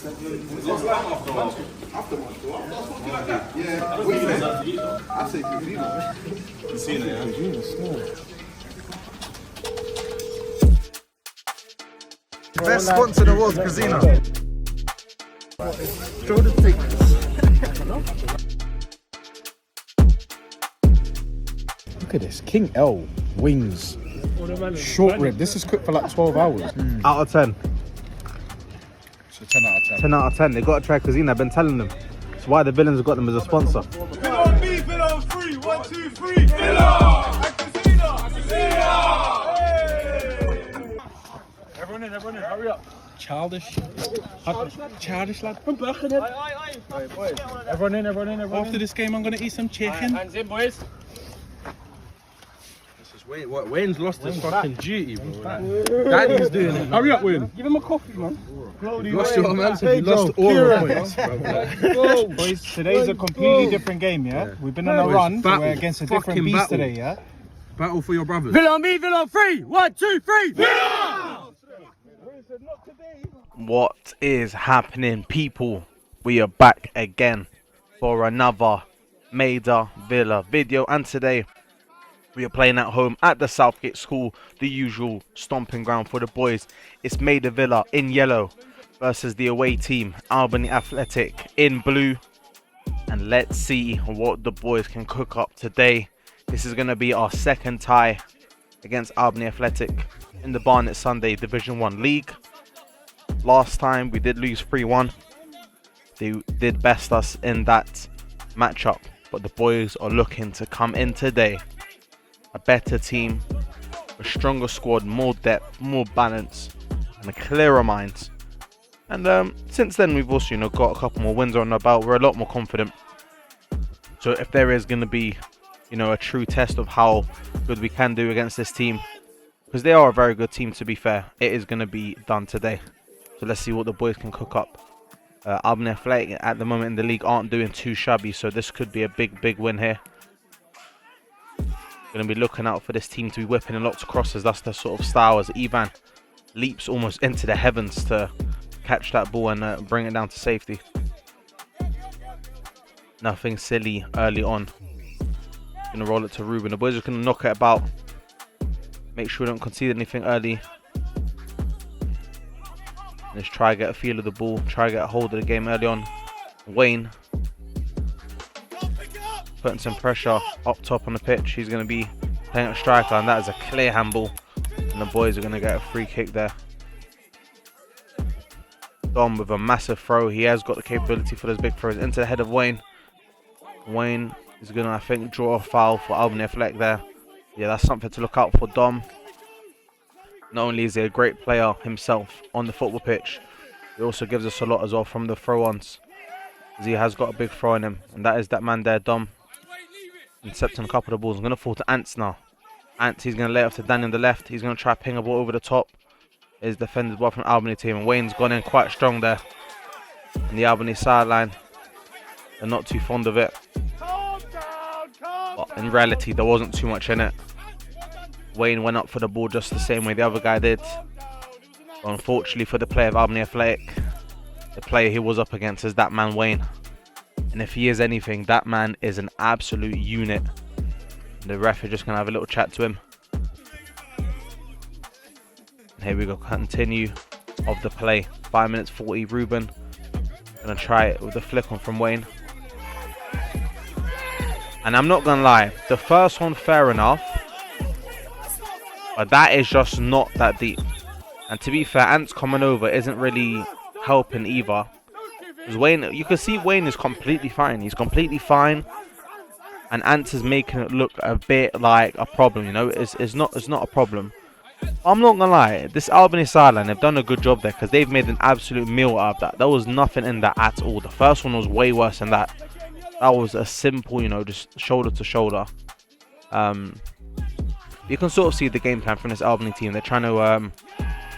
After lunch, though. Like that. Yeah. What do you think? I say Casino. Casino, yeah. Best sponsor in the world, Casino. Show the Look at this, King L wings, short rib. This is cooked for like 12 hours. Out of 10. So 10 out of 10. 10 out of 10. They got to try Casino. I've been telling them. It's why the villains have got them as a sponsor. Villa on me, Villa on 3. 1, 2, 3. Villa! Casino! Everyone in, hurry up. Childish lad. I'm back in it. Everyone in. After this game, I'm gonna eat some chicken. Hands in, boys. Wayne's lost his fucking duty, bro. Daddy's doing it. Hurry up, Wayne. Give him a coffee, man. You lost your man, so you lost all your points, bro. Boys, today's a completely different game, yeah? We've been on a run, so we're against a different beast battle. today, yeah? Battle for your brothers. Villa on me, Villa on 3. 1, 2, 3. Villa! What is happening, people? We are back again for another Maida Villa video, and today we are playing at home at the Southgate School, the usual stomping ground for the boys. It's Maida Villa in yellow versus the away team, Albany Athletic, in blue. And let's see what the boys can cook up today. This is going to be our second tie against Albany Athletic in the Barnet Sunday Division 1 League. Last time we did lose 3-1. They did best us in that matchup, but the boys are looking to come in today a better team, a stronger squad, more depth, more balance, and a clearer mind. And since then we've also got a couple more wins on our belt. We're a lot more confident. So if there is going to be a true test of how good we can do against this team, because they are a very good team, to be fair, it is going to be done today. So let's see what the boys can cook up. Albany Athletic at the moment in the league aren't doing too shabby, so this could be a big win here. Going to be looking out for this team to be whipping in lots of crosses. That's the sort of style, as Ivan leaps almost into the heavens to catch that ball and bring it down to safety. Nothing silly early on. Going to roll it to Ruben. The boys are going to knock it about. Make sure we don't concede anything early. Let's try to get a feel of the ball. Try to get a hold of the game early on. Wayne putting some pressure up top on the pitch. He's going to be playing at striker, and that is a clear handball. And the boys are going to get a free kick there. Dom with a massive throw. He has got the capability for those big throws into the head of Wayne. Wayne is going to, I think, draw a foul for Albany Athletic there. Yeah, that's something to look out for Dom. Not only is he a great player himself on the football pitch, he also gives us a lot as well from the throw-ons. He has got a big throw in him, and that is that man there, Dom. Intercepting a couple of balls. I'm going to fall to Ants now. Ants, he's going to lay it off to Danny on the left. He's going to try to ping a ball over the top. Is defended well from the Albany team, and Wayne's gone in quite strong there. And the Albany sideline, they're not too fond of it. But in reality, there wasn't too much in it. Wayne went up for the ball just the same way the other guy did. But unfortunately for the player of Albany Athletic, the player he was up against is that man Wayne. And if he is anything, that man is an absolute unit. The ref is just going to have a little chat to him. And here we go, continue of the play. 5 minutes 40, Ruben. Going to try it with the flick on from Wayne. And I'm not going to lie, the first one, fair enough. But that is just not that deep. And to be fair, Ants coming over isn't really helping either. Because Wayne, you can see Wayne is completely fine. He's completely fine. And Ants is making it look a bit like a problem, It's not a problem. I'm not going to lie, this Albany sideline, they've done a good job there because they've made an absolute meal out of that. There was nothing in that at all. The first one was way worse than that. That was a simple, just shoulder to shoulder. You can sort of see the game plan from this Albany team. They're trying to,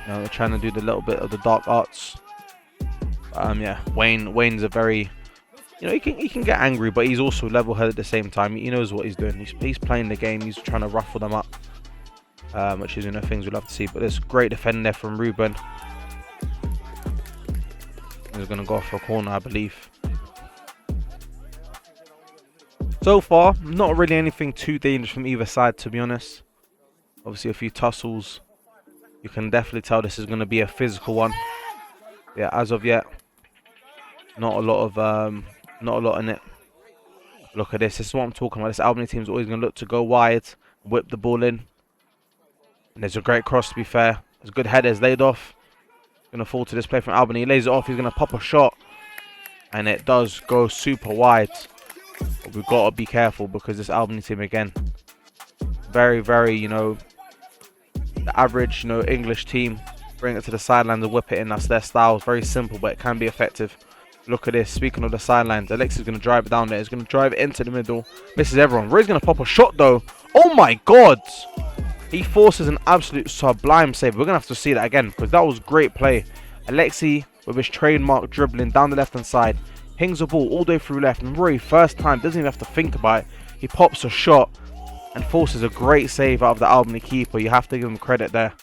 they're trying to do the little bit of the dark arts. Yeah, Wayne's a very, he can get angry, but he's also level-headed at the same time. He knows what he's doing. He's playing the game. He's trying to ruffle them up, which is things we love to see. But there's great defending there from Ruben. He's going to go for a corner, I believe. So far, not really anything too dangerous from either side, to be honest. Obviously, a few tussles. You can definitely tell this is going to be a physical one. Yeah, as of yet, not a lot in it. Look at this. This is what I'm talking about. This Albany team is always going to look to go wide, whip the ball in. And there's a great cross, to be fair. It's a good header. It's laid off. Going to fall to this play from Albany. He lays it off. He's going to pop a shot. And it does go super wide. But we've got to be careful because this Albany team, again, very, very, you know, the average, you know, English team. Bring it to the sidelines and whip it in. That's their style. It's very simple, but it can be effective. Look at this. Speaking of the sidelines, Alexis is going to drive it down there. He's going to drive it into the middle. Misses everyone. Ray's going to pop a shot, though. Oh, my God. He forces an absolute sublime save. We're going to have to see that again because that was great play. Alexi, with his trademark dribbling down the left-hand side, pings the ball all the way through left. And Roy, first time, doesn't even have to think about it. He pops a shot and forces a great save out of the Albany keeper. You have to give him credit there.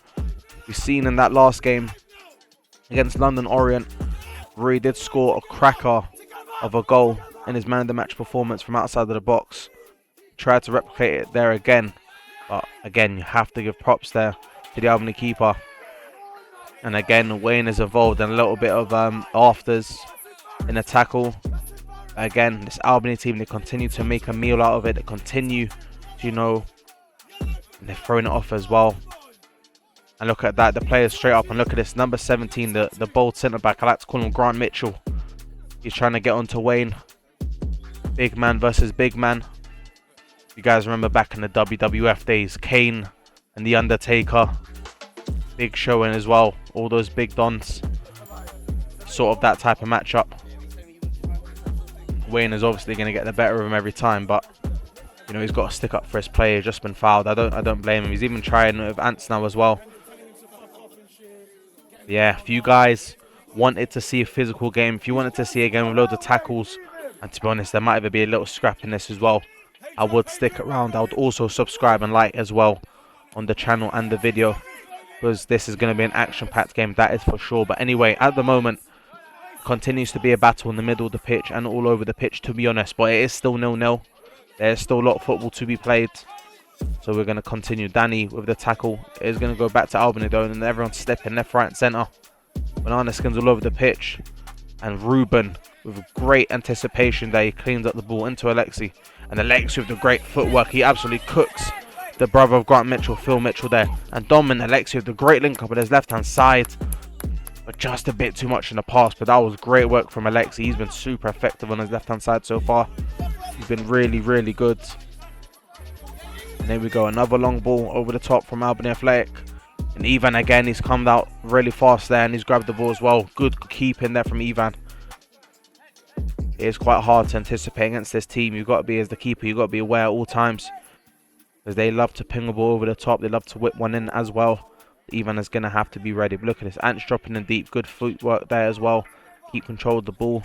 We've seen in that last game against London Orient, Roy did score a cracker of a goal in his man of the match performance from outside of the box. Tried to replicate it there again. But again, you have to give props there to the Albany keeper. And again, Wayne is involved in a little bit of afters in a tackle. Again, this Albany team, they continue to make a meal out of it. They continue to, you know, they're throwing it off as well. And look at that, the players straight up. And look at this, number 17, the bold centre-back. I like to call him Grant Mitchell. He's trying to get onto Wayne. Big man versus big man. You guys remember back in the WWF days, Kane and The Undertaker. Big showing as well. All those big dons. Sort of that type of matchup. Wayne is obviously going to get the better of him every time, but you know, he's got to stick up for his play. He's just been fouled. I don't blame him. He's even trying with Ants now as well. Yeah, if you guys wanted to see a physical game, if you wanted to see a game with loads of tackles, and to be honest, there might even be a little scrap in this as well, I would stick around. I would also subscribe and like as well on the channel and the video, because this is going to be an action-packed game, that is for sure. But anyway, at the moment, continues to be a battle in the middle of the pitch and all over the pitch, to be honest, but it is still 0-0. There's still a lot of football to be played. So we're going to continue. Danny with the tackle. It is going to go back to Albany though, and everyone's stepping left, right and centre. Banana skins all over the pitch. And Ruben with great anticipation there. He cleans up the ball into Alexi. And Alexi with the great footwork. He absolutely cooks the brother of Grant Mitchell, Phil Mitchell there. And Dom and Alexi with the great link up at his left hand side. But just a bit too much in the pass. But that was great work from Alexi. He's been super effective on his left hand side so far. He's been really, really good. And there we go, another long ball over the top from Albany Athletic. And Ivan again, he's come out really fast there and he's grabbed the ball as well. Good keeping there from Ivan. It is quite hard to anticipate against this team. You've got to be, as the keeper, you've got to be aware at all times. Because they love to ping a ball over the top. They love to whip one in as well. Ivan is going to have to be ready. But look at this, Ants dropping in deep. Good footwork there as well. Keep control of the ball.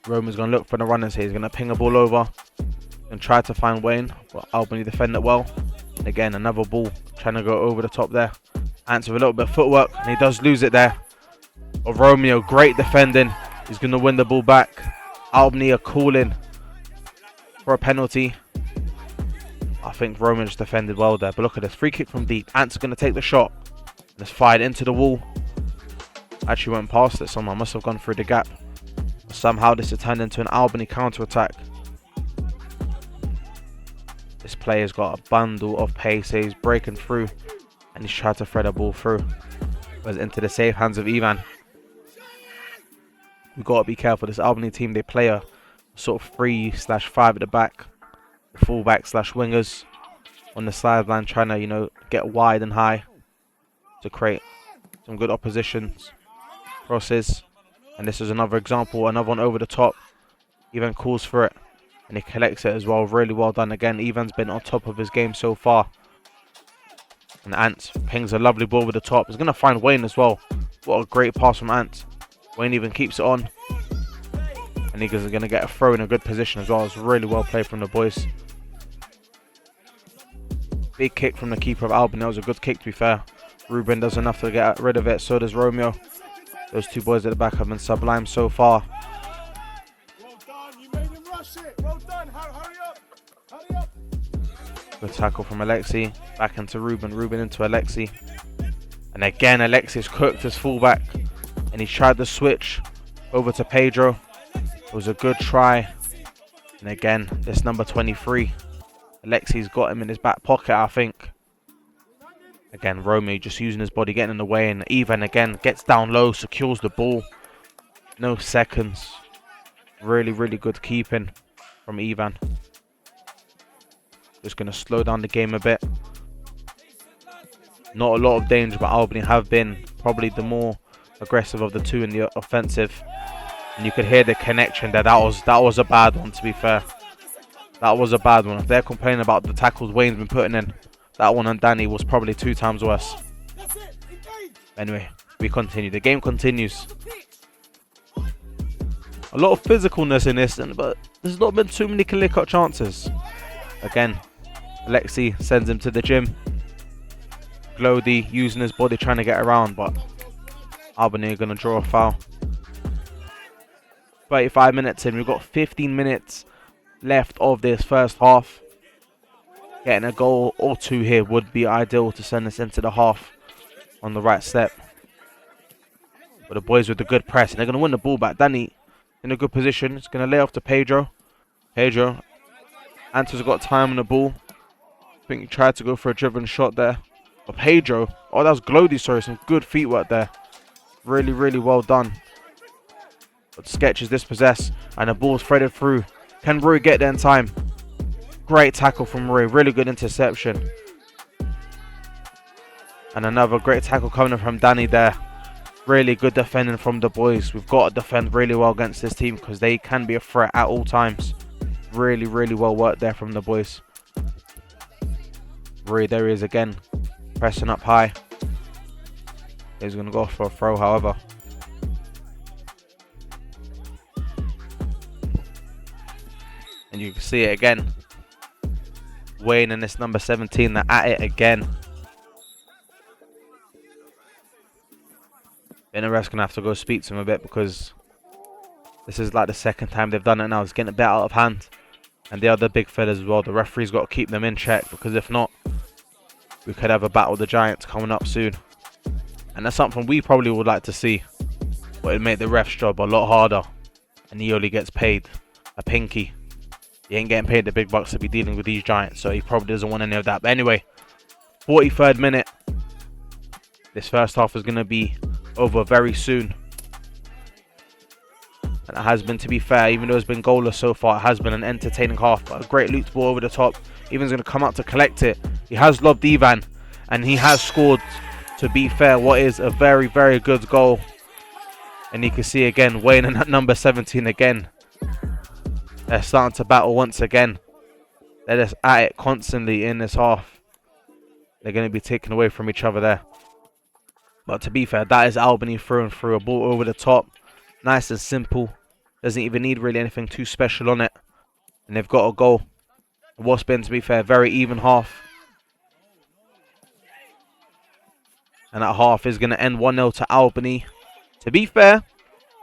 Roman's going to look for the runners here. He's going to ping a ball over and try to find Wayne, but Albany defend it well. And again, another ball trying to go over the top there. Ants with a little bit of footwork, and he does lose it there. But Romeo, great defending. He's going to win the ball back. Albany are calling for a penalty. I think Romeo just defended well there. But look at this, free kick from deep. Ants are going to take the shot. It's fired into the wall. Actually went past it. Someone must have gone through the gap. Somehow this has turned into an Albany counter-attack. This player's got a bundle of pace. He's breaking through and he's trying to thread a ball through. But into the safe hands of Ivan. We've got to be careful. This Albany team, they play a sort of 3/5 at the back. Fullback/wingers on the sideline trying to, you know, get wide and high to create some good oppositions. Crosses. And this is another example. Another one over the top. Ivan calls for it. And he collects it as well. Really well done again. Ivan's been on top of his game so far. And Ants pings a lovely ball over the top. He's going to find Wayne as well. What a great pass from Ants. Wayne even keeps it on. And he's going to get a throw in a good position as well. It's really well played from the boys. Big kick from the keeper of Albany. That was a good kick, to be fair. Ruben does enough to get rid of it. So does Romeo. Those two boys at the back have been sublime so far. Well done. You made him rush it. Well done. Hurry up. Hurry up. Good tackle from Alexi. Back into Ruben. Ruben into Alexi. And again, Alexis cooked his fullback. And he tried the switch over to Pedro. It was a good try. And again, this number 23. Alexi's got him in his back pocket, I think. Again, Romeo just using his body, getting in the way. And Ivan again gets down low, secures the ball. No seconds. Really, really good keeping from Ivan. Just going to slow down the game a bit. Not a lot of danger, but Albany have been probably the more aggressive of the two in the offensive. And you could hear the connection there. That was a bad one, to be fair. That was a bad one. If they're complaining about the tackles Wayne's been putting in, that one on Danny was probably 2 times worse. Anyway, we continue. The game continues. A lot of physicalness in this, but there's not been too many clear-cut chances. Again, Alexi sends him to the gym. Glody using his body trying to get around, but Albany are going to draw a foul. 35 minutes in. We've got 15 minutes left of this first half. Getting a goal or two here would be ideal to send us into the half on the right step. But the boys with the good press, and they're going to win the ball back. Danny in a good position. It's going to lay off to Pedro. Pedro. Anto's got time on the ball. I think he tried to go for a driven shot there. But Pedro. Oh, that was Glody, sorry. Some good feet work there. Really, really well done. But Sketch is dispossessed. And the ball's threaded through. Can Roy get there in time? Great tackle from Roy. Really good interception. And another great tackle coming from Danny there. Really good defending from the boys. We've got to defend really well against this team because they can be a threat at all times. Really, really well worked there from the boys. Roy, there he is again. Pressing up high. He's going to go for a throw, however. And you can see it again. Wayne and this number 17, they're at it again. Benaref's going to have to go speak to him a bit because this is like the second time they've done it now. It's getting a bit out of hand. And the other big fellas as well. The referee's got to keep them in check because if not, we could have a battle of the Giants coming up soon. And that's something we probably would like to see. But it'd make the ref's job a lot harder. And he only gets paid a pinky. He ain't getting paid the big bucks to be dealing with these Giants. So he probably doesn't want any of that. But anyway, 43rd minute. This first half is going to be over very soon. And it has been, to be fair, even though it's been goalless so far, it has been an entertaining half. But a great looped ball over the top. Ivan's going to come out to collect it. He has lobbed Ivan. And he has scored, to be fair, what is a very, very good goal. And you can see again, Wayne and that number 17 again. They're starting to battle once again. They're just at it constantly in this half. They're going to be taken away from each other there. But to be fair, that is Albany through and through. A ball over the top. Nice and simple. Doesn't even need really anything too special on it. And they've got a goal. What's been, to be fair, very even half. And that half is going to end 1-0 to Albany. To be fair,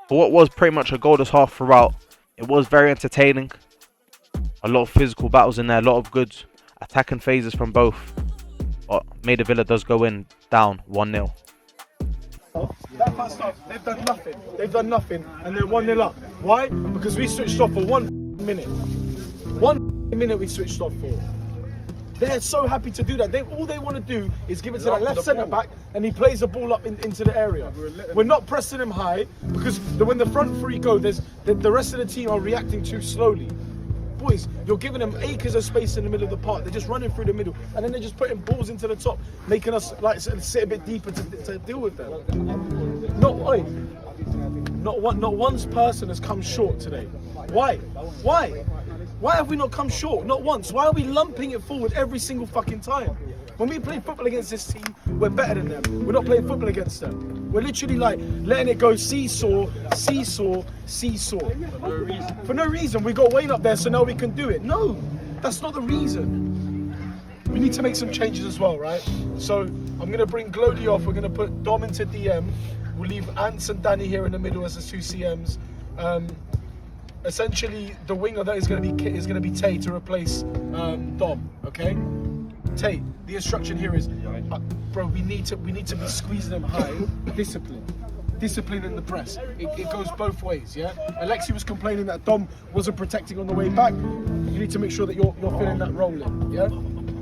for what was pretty much a goalless half throughout, it was very entertaining. A lot of physical battles in there. A lot of good attacking phases from both. But Maida Villa does go in down 1-0. That first half, they've done nothing. They've done nothing, and they're 1-0 up. Why? Because we switched off for 1 minute. 1 minute we switched off for. They're so happy to do that. All they want to do is give it to that left centre back, and he plays the ball up into the area. We're not pressing him high because when the front three go, the rest of the team are reacting too slowly. Boys, you're giving them acres of space in the middle of the park. They're just running through the middle, and then they're just putting balls into the top, making us like sit a bit deeper to deal with them. Not one person has come short today. Why? Why have we not come short? Not once. Why are we lumping it forward every single fucking time? When we play football against this team, we're better than them. We're not playing football against them. We're literally like letting it go seesaw. For no reason. We got Wayne up there, so now we can do it. No, that's not the reason. We need to make some changes as well, right? So I'm going to bring Glody off. We're going to put Dom into DM. We'll leave Ants and Danny here in the middle as the 2 CMs. Essentially, the winger that is going to be Tay to replace Dom. Okay, Tay. The instruction here is, bro. We need to be squeezing them high. Discipline in the press. It goes both ways. Yeah. Alexi was complaining that Dom wasn't protecting on the way back. You need to make sure that you're filling that role in. Yeah.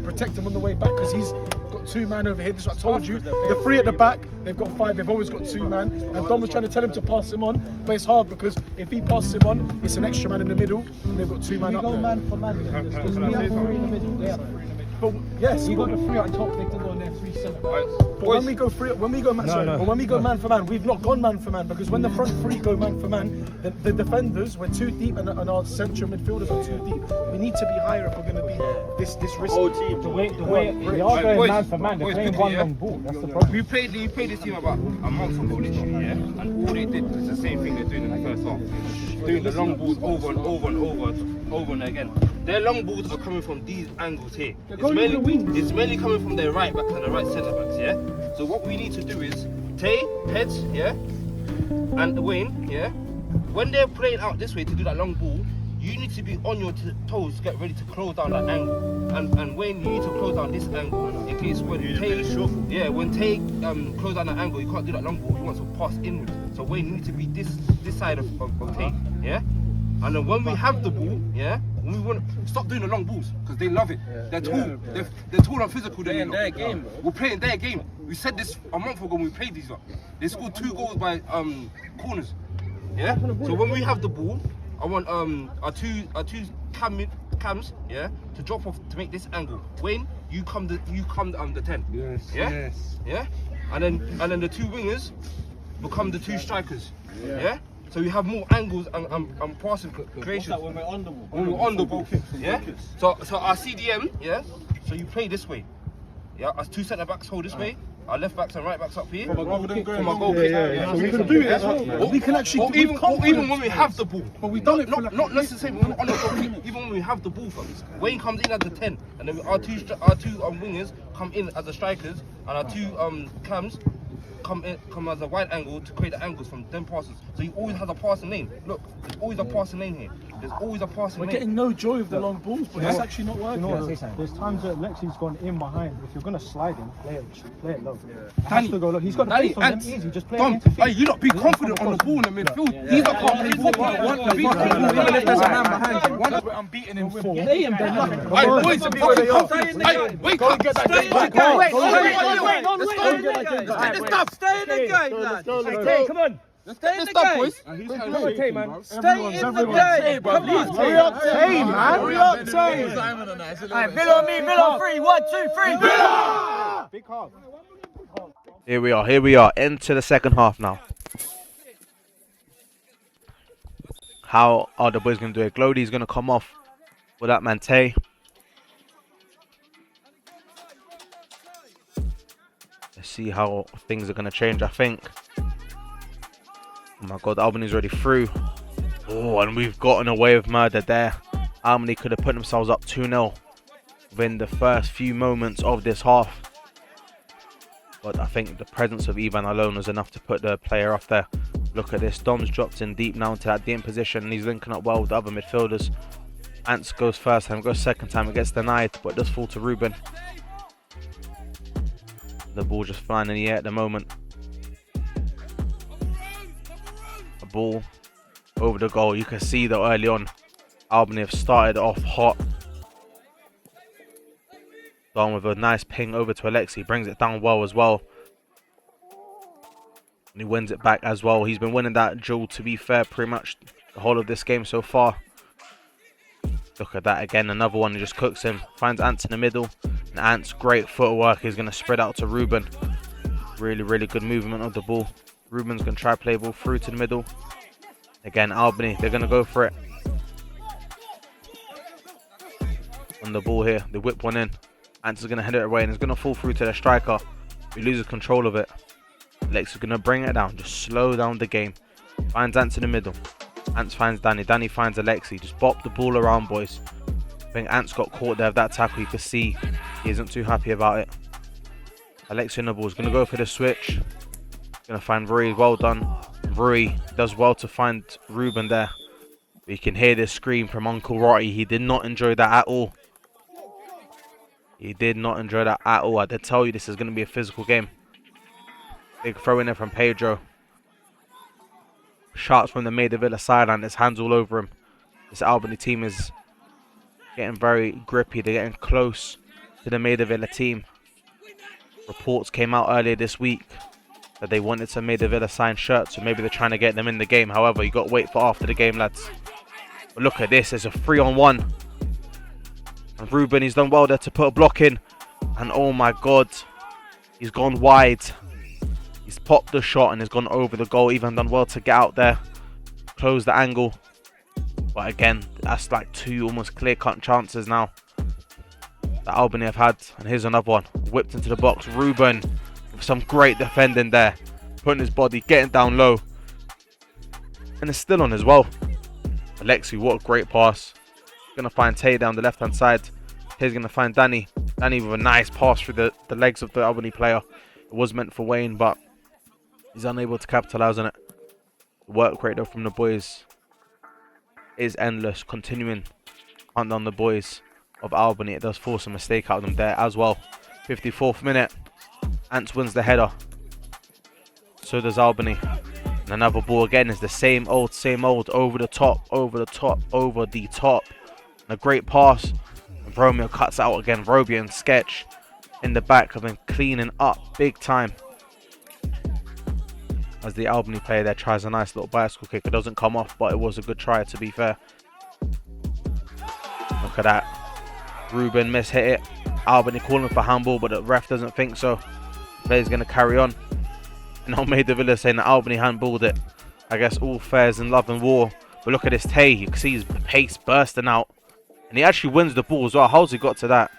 Protect him on the way back because he's got 2 man over here. This is what I told you. The 3 at the back, they've got 5. They've always got 2 man. And Dom was trying to tell him to pass him on, but it's hard because if he passes him on, it's an extra man in the middle, and they've got 2 man up there. Man for man. Because we have 3 in the middle. Yeah. But yes, you got the 3 on top. They can go in there 3 centre backs. But when we go man for man, we've not gone man for man because when the front 3 go man for man, the defenders we're too deep and our central midfielders are too deep. We need to be higher if we're going to be this risky. The way they are going man for man, they're playing one long ball. That's the problem. We played this team about a month ago, literally, yeah. And all they did was the same thing they're doing in the first half, doing the long balls over and over and over and again. Their long balls are coming from these angles here. It's mainly coming from their right backs and the right centre backs, yeah. So what we need to do is Tay, Heads, yeah, and Wayne, yeah. When they're playing out this way to do that long ball, you need to be on your toes, get ready to close down that angle. And Wayne, you need to close down this angle in case when Tay close down that angle, you can't do that long ball. He wants to pass inwards. So Wayne, you need to be this side of Tay, yeah. And then when we have the ball, yeah, we want to stop doing the long balls because they love it. They're tall. They're tall and physical. They're in their game. We're playing their game. We said this a month ago when we played these lot. They scored 2 goals by corners. Yeah. So when we have the ball, I want our two cams, yeah, to drop off to make this angle. Wayne, you come the 10. Yes. Yeah. Yes. Yeah. And then the 2 wingers become the 2 strikers. Yeah. So you have more angles and passing creation. When we're on the ball. When we're on the ball, yeah. So our CDM, yeah. So you play this way, yeah. Our 2 centre backs hold this way. Our left backs and right backs up here. From a goal kick. So we can do it as well. But we can actually even when we have the ball. But we done it not necessarily on the goal kick. Even when we have the ball, Wayne comes in as the 10, and then our two wingers come in as the strikers, and our 2 cams come as a wide angle to create the angles from them passes. So he always has a passing lane. Look, there's always a passing lane here. There's always a passing lane. We're getting no joy of the long balls, but it's actually not working. There's times that Lexi's gone in behind. If you're gonna slide him, play it low. Has to go low. He's got the pace on him easy. Just play it into you not be confident on the ball in the midfield. He's not confident. Even if there's a man behind you, we're unbeaten in 4. Play him, they're nothing. Boys, wake up. Get that game back. Stay in the game, lad. Hey, come on. Stay in the game. Boys. Come on, Tay, man. Stay in the game. Come on. Hurry up, Tay, man. Hurry up, Tay. Alright, Bill on me, Bill on 3. 1, 2, 3. Bill! Big half. Here we are, into the second half now. How are the boys going to do it? Glodey's going to come off with that man Tay. Let's see how things are going to change, I think. Oh my god, Albany's already through. Oh, and we've gotten away with murder there. Albany could have put themselves up 2-0 within the first few moments of this half. But I think the presence of Ivan alone was enough to put the player off there. Look at this. Dom's dropped in deep now into that DM position, and he's linking up well with the other midfielders. Ants goes first time, goes second time. It gets denied, but it does fall to Ruben. The ball just flying in the air at the moment. A ball over the goal. You can see that early on, Albany have started off hot. Dom with a nice ping over to Alexi. Brings it down well as well. And he wins it back as well. He's been winning that duel, to be fair, pretty much the whole of this game so far. Look at that again. Another one. He just cooks him. Finds Ants in the middle. And Ants, great footwork. He's going to spread out to Ruben. Really, really good movement of the ball. Ruben's going to try play ball through to the middle. Again, Albany, they're going to go for it. On the ball here. They whip one in. Ants is going to head it away and it's going to fall through to the striker. He loses control of it. Lex is going to bring it down. Just slow down the game. Finds Ants in the middle. Ants finds Danny. Danny finds Alexi. Just bop the ball around, boys. I think Ants got caught there with that tackle. You can see he isn't too happy about it. Alexi in the ball is going to go for the switch. Gonna find Rui. Well done. Rui does well to find Ruben there. You can hear this scream from Uncle Rotty. He did not enjoy that at all. He did not enjoy that at all. I did tell you this is going to be a physical game. Big throw in there from Pedro. Shots from the Maida Villa sideline. There's hands all over him. This Albany team is getting very grippy. They're getting close to the Maida Villa team. Reports came out earlier this week that they wanted some Maida Villa signed shirts, so maybe they're trying to get them in the game. However, you got to wait for after the game, lads. But look at this. There's a 3-on-1. And Ruben, he's done well there to put a block in. And oh my God, he's gone wide. He's popped the shot and has gone over the goal. Even done well to get out there, close the angle. But again, that's like 2 almost clear-cut chances now that Albany have had. And here's another one. Whipped into the box. Ruben with some great defending there. Putting his body, getting down low. And it's still on as well. Alexi, what a great pass. Going to find Tay down the left-hand side. He's going to find Danny. Danny with a nice pass through the legs of the Albany player. It was meant for Wayne, but he's unable to capitalise on it. The work rate though from the boys is endless. Continuing hunt on the boys of Albany. It does force a mistake out of them there as well. 54th minute. Ants wins the header. So does Albany. And another ball again is the same old. Over the top. And a great pass. And Romeo cuts out again. Romeo and Sketch in the back have been cleaning up big time. As the Albany player there tries a nice little bicycle kick. It doesn't come off, but it was a good try to be fair. Look at that. Ruben mishit it. Albany calling for handball, but the ref doesn't think so. The player's going to carry on. And now Maida Villa saying that Albany handballed it. I guess all fair's in love and war. But look at this Tay. You can see his pace bursting out. And he actually wins the ball as well. How's he got to that?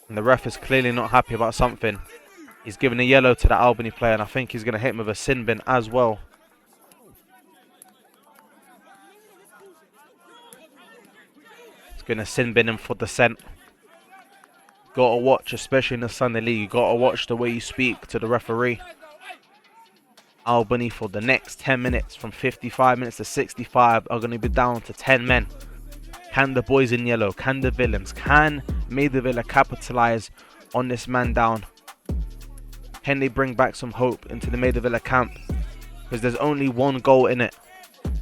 And the ref is clearly not happy about something. He's giving a yellow to the Albany player, and I think he's going to hit him with a sin bin as well. He's going to sin bin him for dissent. Got to watch, especially in the Sunday League, you got to watch the way you speak to the referee. Albany for the next 10 minutes, from 55 minutes to 65, are going to be down to 10 men. Can the boys in yellow, can the villains, can Maida Villa capitalise on this man down? Can they bring back some hope into the Maida Villa camp? Because there's only one goal in it.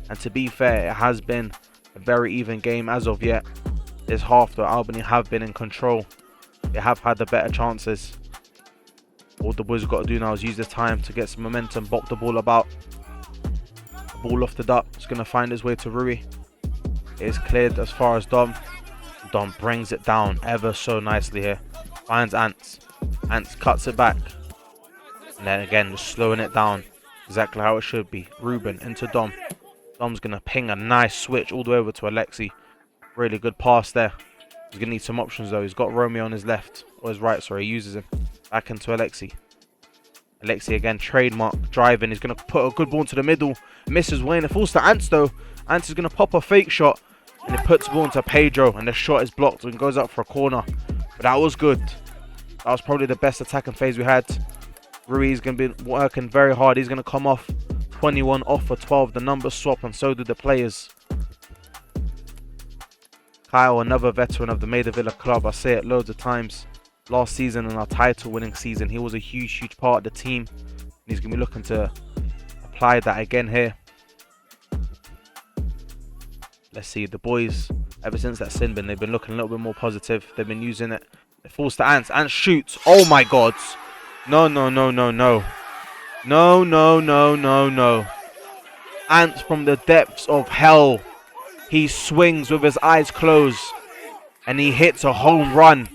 And to be fair, it has been a very even game as of yet. This half, though, Albany have been in control. They have had the better chances. All the boys have got to do now is use this time to get some momentum, bop the ball about. Ball lofted up. It's going to find his way to Rui. It is cleared as far as Dom. Dom brings it down ever so nicely here. Finds Ants. Ants cuts it back. And then again, just slowing it down. Exactly how it should be. Ruben into Dom. Dom's going to ping a nice switch all the way over to Alexi. Really good pass there. He's going to need some options though. He's got Romeo on his left. Or his right, sorry. He uses him. Back into Alexi. Alexi again, trademark, driving. He's going to put a good ball into the middle. Misses Wayne. It falls to Ants though. Ants is going to pop a fake shot. And it puts the ball into Pedro. And the shot is blocked and goes up for a corner. But that was good. That was probably the best attacking phase we had. Rui's going to be working very hard. He's going to come off 21 off for 12. The numbers swap and so do the players. Kyle, another veteran of the Maida Villa club. I say it loads of times. Last season in our title winning season, he was a huge part of the team. And he's going to be looking to apply that again here. Let's see, the boys, ever since that sin bin, they've been looking a little bit more positive. They've been using it. It falls to Ants. Ants shoots. Oh my God. No. No. Ants from the depths of hell. He swings with his eyes closed. And he hits a home run.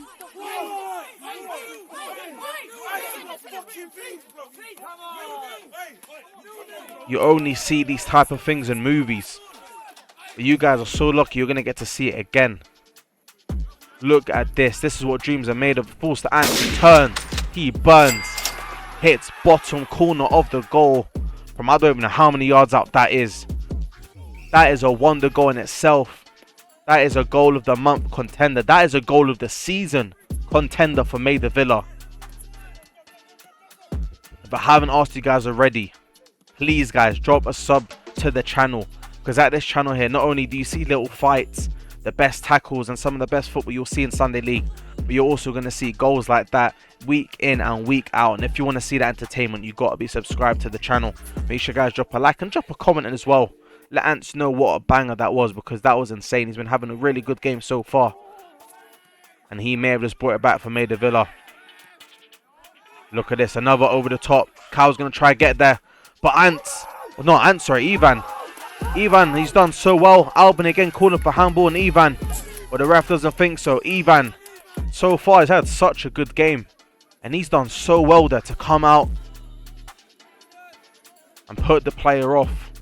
You only see these type of things in movies. But you guys are so lucky you're going to get to see it again. Look at this. This is what dreams are made of. Falls to Ants. He turns. He burns. Hits bottom corner of the goal. From I don't even know how many yards out that is. That is a wonder goal in itself. That is a goal of the month contender. That is a goal of the season contender for Maida Villa. If I haven't asked you guys already, please guys, drop a sub to the channel. Because at this channel here, not only do you see little fights, the best tackles and some of the best football you'll see in Sunday League, but you're also going to see goals like that week in and week out. And if you want to see that entertainment, you've got to be subscribed to the channel. Make sure guys drop a like and drop a comment in as well. Let Ants know what a banger that was, because that was insane. He's been having a really good game so far. And he may have just brought it back for Maida Villa. Look at this, another over the top. Kyle's going to try to get there. But Ivan. Ivan, he's done so well. Albany again calling for handball and Ivan. But the ref doesn't think so. Ivan, so far, has had such a good game. And he's done so well there to come out and put the player off.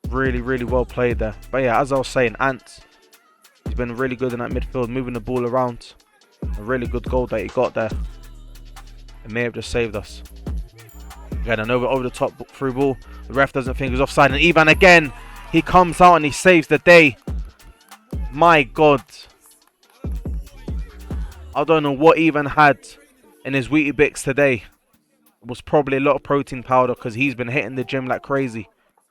Really, really well played there. But yeah, as I was saying, Ants, he's been really good in that midfield, moving the ball around. A really good goal that he got there. It may have just saved us. Again, an over the top through ball. The ref doesn't think he's offside. And Ivan again, he comes out and he saves the day. My God. I don't know what Ivan had in his Wheatie Bix today. It was probably a lot of protein powder, because he's been hitting the gym like crazy.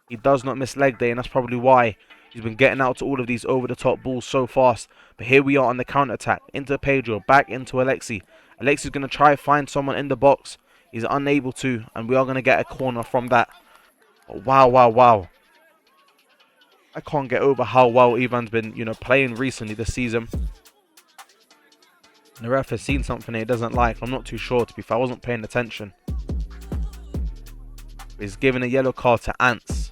He does not miss leg day, and that's probably why he's been getting out to all of these over the top balls so fast. But here we are on the counter attack. Into Pedro, back into Alexi. Alexi's going to try to find someone in the box. He's unable to, and we are going to get a corner from that. But wow. I can't get over how well Ivan's been, playing recently this season. And the ref has seen something he doesn't like. I'm not too sure, to be fair. I wasn't paying attention. He's giving a yellow card to Ants.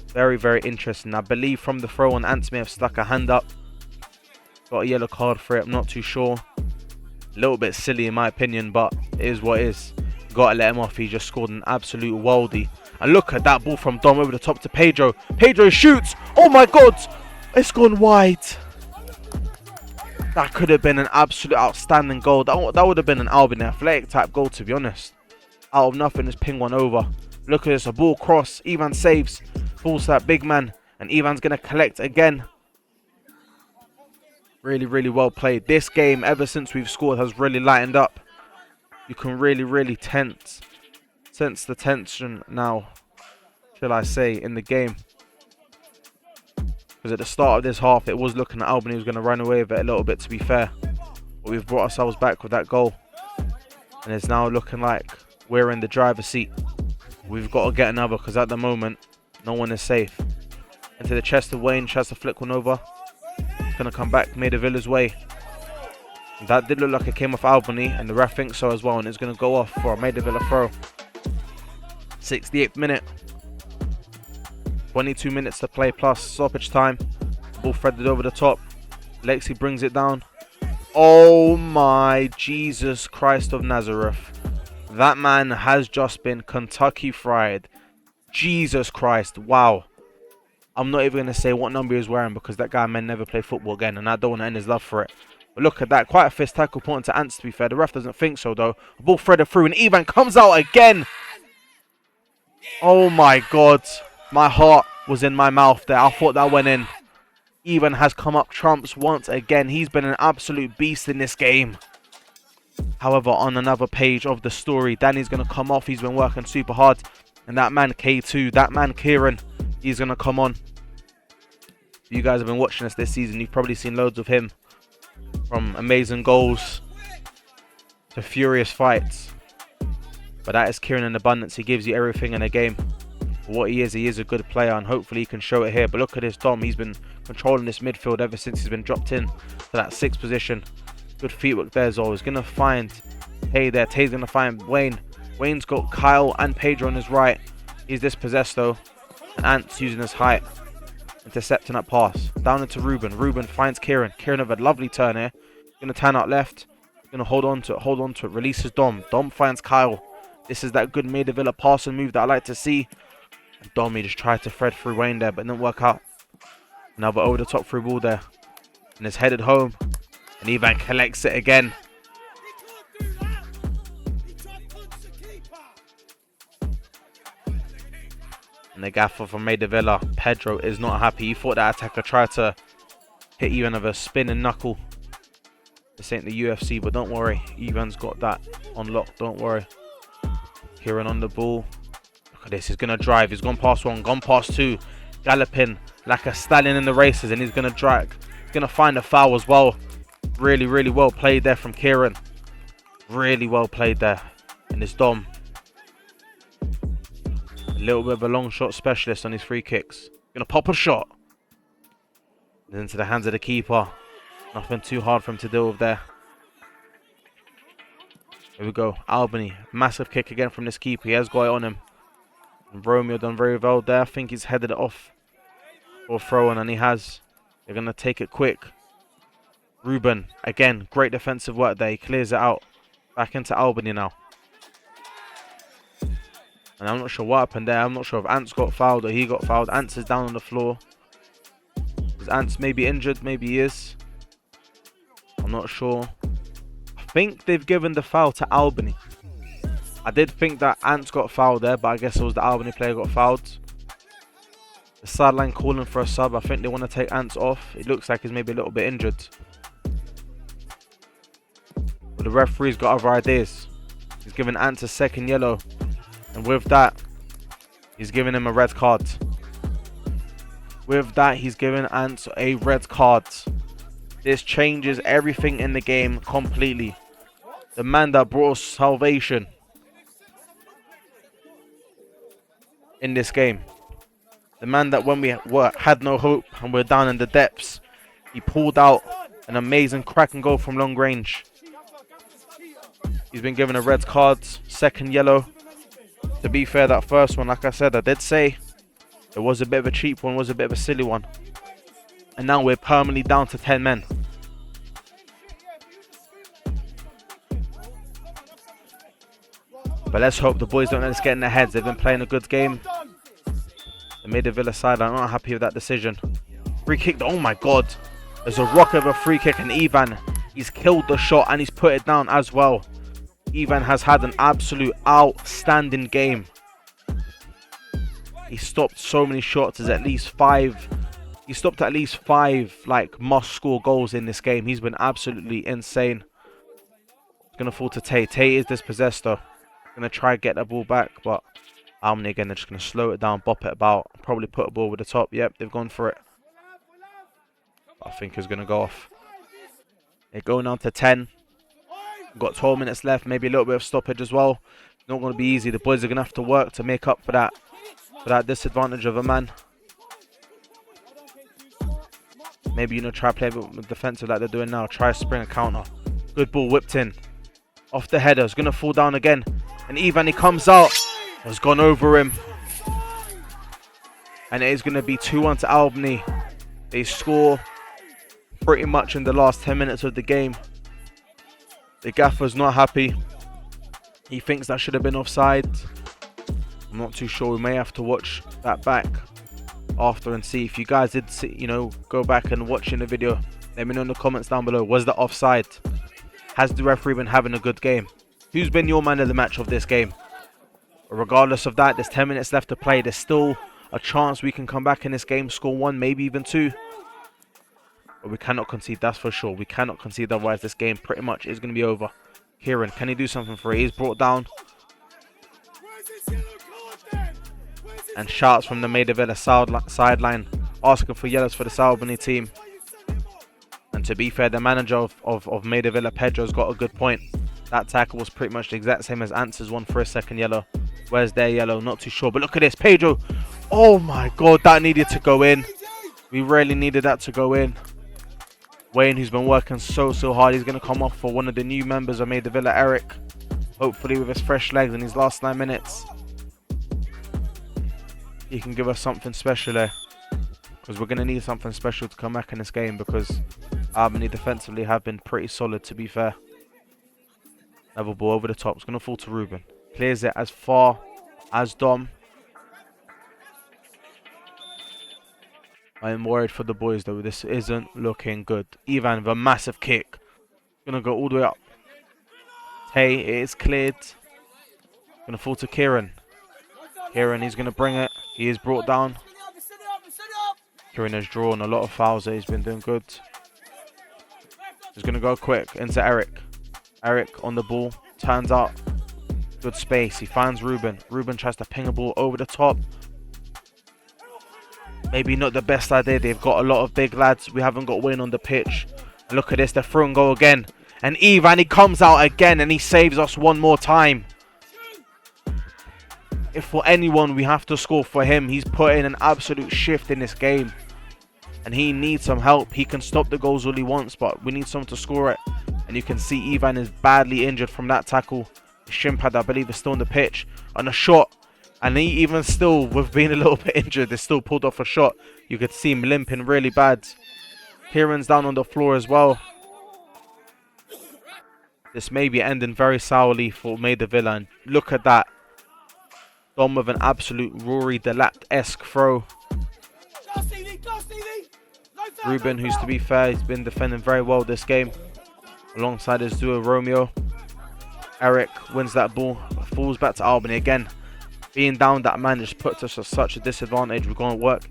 Very, very interesting. I believe from the throw on, Ants may have stuck a hand up. Got a yellow card for it. I'm not too sure. A little bit silly in my opinion, but it is what it is. Gotta let him off. He just scored an absolute worldie. And look at that ball from Dom over the top to Pedro. Pedro shoots. Oh my God. It's gone wide. That could have been an absolute outstanding goal. That would have been an Albany Athletic type goal, to be honest. Out of nothing, just ping one over. Look at this. A ball cross. Ivan saves. Falls to that big man. And Ivan's going to collect again. Really, really well played. This game, ever since we've scored, has really lightened up. You can really, really sense the tension now, shall I say, in the game. Because at the start of this half, it was looking at Albany was going to run away with it a little bit, to be fair. But we've brought ourselves back with that goal. And it's now looking like we're in the driver's seat. We've got to get another, because at the moment, no one is safe. Into the chest of Wayne, tries to flick one over. It's going to come back Maida Villa's way. That did look like it came off Albany, and the ref thinks so as well, and it's going to go off for a Maida Villa throw. 68th minute. 22 minutes to play plus stoppage time. Ball threaded over the top. Lexi brings it down. Oh my Jesus Christ of Nazareth. That man has just been Kentucky fried. Jesus Christ. Wow. I'm not even going to say what number he's wearing, because that guy may never play football again, and I don't want to end his love for it. But look at that. Quite a fist tackle pointing to Ants, to be fair. The ref doesn't think so, though. The ball threaded through, and Ivan comes out again. Oh, my God. My heart was in my mouth there. I thought that went in. Ivan has come up trumps once again. He's been an absolute beast in this game. However, on another page of the story, Danny's going to come off. He's been working super hard. And that man, K2, that man, Kieran, he's going to come on. If you guys have been watching us this season, you've probably seen loads of him. From amazing goals to furious fights. But that is Kieran in abundance. He gives you everything in a game. For what he is a good player, and hopefully he can show it here. But look at this Dom. He's been controlling this midfield ever since he's been dropped in to that 6th position. Good feetwork there as well. He's going to find Tay there. Tay's going to find Wayne. Wayne's got Kyle and Pedro on his right. He's dispossessed though. And Ant's using his height. Intercepting that pass. Down into Ruben. Ruben finds Kieran. Kieran with a lovely turn here. Going to turn out left. Going to hold on to it. Releases Dom. Dom finds Kyle. This is that good Maida Villa passing move that I like to see. And Dom, he just tried to thread through Wayne there, but it didn't work out. Another over the top through ball there. And it's headed home. And Ivan collects it again. And the gaffer from Maida Villa, Pedro, is not happy. He thought that attacker tried to hit Ivan with a spinning knuckle. This ain't the UFC, but don't worry. Ivan's got that on lock, don't worry. Kieran on the ball. Look at this, he's going to drive. He's gone past one, gone past two. Galloping like a stallion in the races, and he's going to drag. He's going to find a foul as well. Really, really well played there from Kieran. Really well played there. And it's Dom. A little bit of a long shot specialist on his free kicks. Going to pop a shot. Into the hands of the keeper. Nothing too hard for him to deal with there. Here we go. Albany. Massive kick again from this keeper. He has got it on him. And Romeo done very well there. I think he's headed it off for throwing, and he has. They're going to take it quick. Ruben. Again, great defensive work there. He clears it out. Back into Albany now. And I'm not sure what happened there. I'm not sure if Ants got fouled or he got fouled. Ants is down on the floor. Is Ants maybe injured? Maybe he is. I'm not sure. I think they've given the foul to Albany. I did think that Ants got fouled there, but I guess it was the Albany player got fouled. The sideline calling for a sub. I think they want to take Ants off. It looks like he's maybe a little bit injured. But the referee's got other ideas. He's giving Ants a second yellow. And with that, he's giving him a red card. With that, he's giving Ants a red card. This changes everything in the game completely. The man that brought us salvation in this game. The man that when we had no hope and we're down in the depths, he pulled out an amazing cracking goal from long range. He's been given a red card, second yellow. To be fair, that first one, like I said, I did say it was a bit of a cheap one, was a bit of a silly one. And now we're permanently down to 10 men. But let's hope the boys don't let us get in their heads. They've been playing a good game. The Maida Villa side, I'm not happy with that decision. Free kick, oh my god. There's a rocket of a free kick, and Ivan, he's killed the shot and he's put it down as well. Ivan has had an absolute outstanding game. He stopped so many shots. There's at least 5. He stopped at least 5 like must-score goals in this game. He's been absolutely insane. It's going to fall to Tay. Tay is dispossessed though. Going to try and get the ball back, but Albany again, they're just going to slow it down, bop it about, probably put a ball over the top. Yep, they've gone for it. I think it's going to go off. They're going down to 10. We've got 12 minutes left, maybe a little bit of stoppage as well. It's not going to be easy. The boys are going to have to work to make up for that disadvantage of a man. Maybe, you know, try play a bit with defensive like they're doing now. Try spring a counter. Good ball whipped in. Off the header. It's going to fall down again. And Ivan, he comes out. Has gone over him. And it is going to be 2-1 to Albany. They score pretty much in the last 10 minutes of the game. The gaffer's not happy. He thinks that should have been offside. I'm not too sure. We may have to watch that back after and see. If you guys did see, you know, go back and watch in the video, let me know in the comments down below. Was that offside? Has the referee been having a good game? Who's been your man of the match of this game? But regardless of that, there's 10 minutes left to play. There's still a chance we can come back in this game, score 1, maybe even 2. But we cannot concede, that's for sure. We cannot concede, otherwise this game pretty much is going to be over. Kieran, can he do something for it? He's brought down. And shouts from the Maida Villa sideline asking for yellows for the Albany team. And to be fair, the manager of Maida Villa, Pedro's got a good point. That tackle was pretty much the exact same as Answer's one for a second yellow. Where's their yellow? Not too sure. But look at this, Pedro. Oh my god, that needed to go in. We really needed that to go in. Wayne, who's been working so hard, he's going to come off for one of the new members of Maida Villa, Eric. Hopefully with his fresh legs in his last 9 minutes, he can give us something special there. Because we're going to need something special to come back in this game, because Albany defensively have been pretty solid, to be fair. Level ball over the top. It's going to fall to Ruben. Clears it as far as Dom. I am worried for the boys though. This isn't looking good. Ivan with a massive kick. Going to go all the way up. Tay, it is cleared. Going to fall to Kieran. Kieran, he's going to bring it. He is brought down. Kieran has drawn a lot of fouls there. He's been doing good. He's going to go quick into Eric. Eric on the ball. Turns out. Good space. He finds Ruben. Ruben tries to ping a ball over the top. Maybe not the best idea. They've got a lot of big lads. We haven't got Wayne on the pitch. Look at this. They're through and go again. And Ivan, he comes out again and he saves us one more time. If for anyone we have to score for him, he's put in an absolute shift in this game. And he needs some help. He can stop the goals all he wants, but we need someone to score it. And you can see Ivan is badly injured from that tackle. Shimpad, I believe, is still on the pitch. On a shot. And he even still, with being a little bit injured, they still pulled off a shot. You could see him limping really bad. Kieran's down on the floor as well. This may be ending very sourly for Maida Villa. And look at that. Dom with an absolute Rory Delap-esque throw. Ruben, who's to be fair, he's been defending very well this game. Alongside his duo Romeo. Eric wins that ball. Falls back to Albany again. Being down that man just puts us at such a disadvantage. We're going to work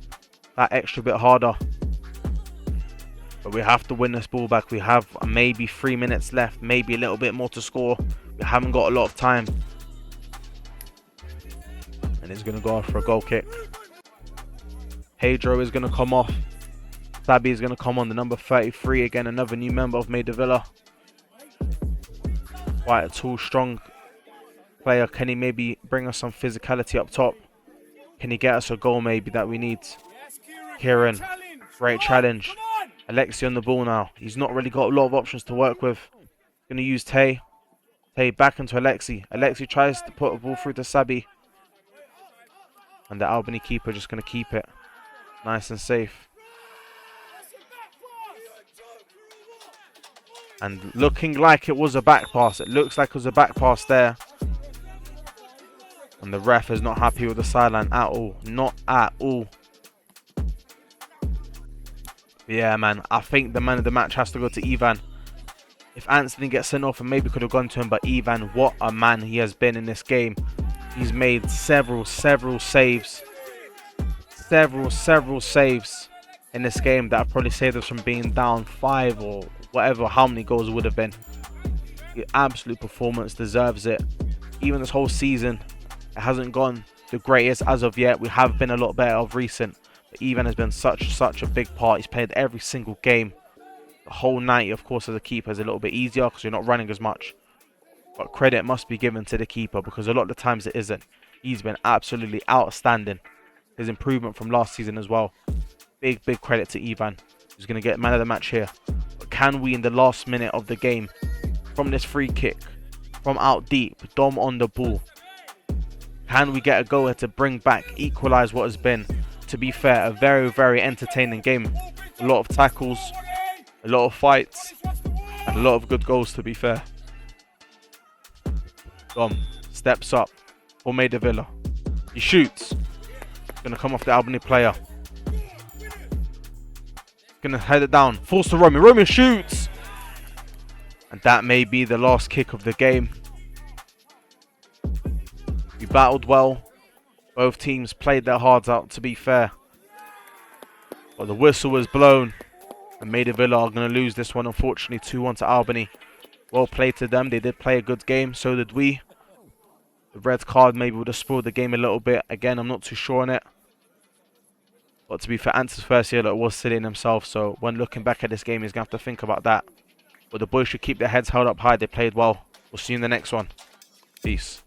that extra bit harder. But we have to win this ball back. We have maybe 3 minutes left. Maybe a little bit more to score. We haven't got a lot of time. And he's going to go off for a goal kick. Pedro is going to come off. Sabi is going to come on, the number 33. Again, another new member of Maida Villa. Quite a tall, strong player. Can he maybe bring us some physicality up top? Can he get us a goal maybe that we need? Kieran, great challenge. Alexi on the ball now. He's not really got a lot of options to work with. Going to use Tay. Tay back into Alexi. Alexi tries to put a ball through to Sabi. And the Albany keeper just going to keep it. Nice and safe. And looking like it was a back pass. It looks like it was a back pass there. And the ref is not happy with the sideline at all. Not at all. Yeah, man. I think the man of the match has to go to Ivan. If Anthony gets sent off, and maybe could have gone to him. But Ivan, what a man he has been in this game. He's made several saves. Several saves in this game that have probably saved us from being down 5 or whatever, how many goals would have been. The absolute performance, deserves it. Even this whole season, it hasn't gone the greatest as of yet. We have been a lot better of recent. But Ivan has been such a big part. He's played every single game. The whole 90, of course, as a keeper is a little bit easier because you're not running as much. But credit must be given to the keeper because a lot of the times it isn't. He's been absolutely outstanding. His improvement from last season as well. Big credit to Ivan, who's going to get man of the match here. But can we, in the last minute of the game, from this free kick, from out deep, Dom on the ball, can we get a goal here to bring back, equalise what has been, to be fair, a very entertaining game. A lot of tackles, a lot of fights, and a lot of good goals, to be fair. Dom steps up for Maida Villa. He shoots. Gonna come off the Albany player. Gonna head it down. Falls to Romeo. Romeo shoots. And that may be the last kick of the game. We battled well. Both teams played their hearts out, to be fair. But the whistle was blown. And Maida Villa are going to lose this one, unfortunately. 2-1 to Albany. Well played to them. They did play a good game. So did we. The red card maybe would have spoiled the game a little bit. Again, I'm not too sure on it. But to be fair, Ance's first year was silly in himself. So when looking back at this game, he's going to have to think about that. But the boys should keep their heads held up high. They played well. We'll see you in the next one. Peace.